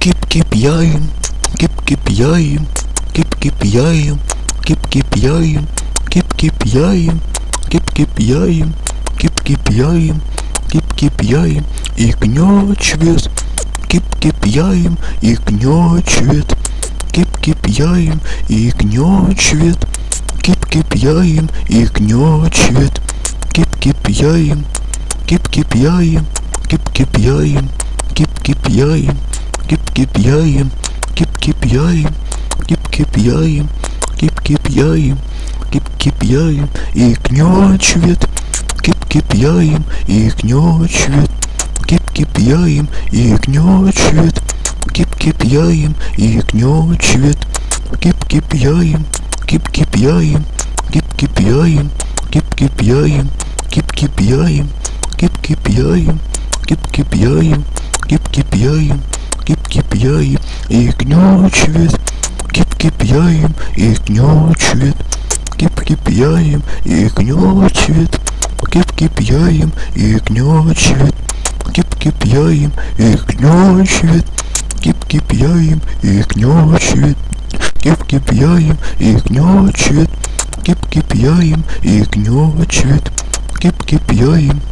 Кип-кип-яем, кип-кип-яем, кип-кип-яем, кип-кип-яем, кип-кип-яем, кип-кип-яем, кип-кип-яем, кип-кип-яем, и кнёчвет, кип-кип-яем, и кнёчвет, кип-кип-яем, и кнёчвет, кип-кип-яем, и кнёчвет, кип-кип-яем, кип-кип-яем, кип-кип-яем, кип-кип-яем, кип-кип-яем, кип-кип-яем, кип-кип-яем, кип-кип-яем, кип-кип-яем, и кнёчвет, кип-кип-яем, и кнёчвет, кип-кип-яем, и кнёчвет, кип-кип-яем, и кнёчвет, кип-кип-яем, кип-кип-яем, кип-кип-яем, кип-кип-яем, кип-кип-яем, кип-кип-яем, кип-кип-яем, кип-кип-яем, кип-кип-яем, и кнёчвет, кип-кип-яем, и кнёчвет, кип-кип-яем, и кнёчвет, кип-кип-яем, и кнёчвет, кип-кип-яем, и кнёчвет, кип-кип-яем, и кнёчвет, кип-кип-яем, и кнёчвет, кип-кип-яем, и кнёчвет, кип-кип-яем.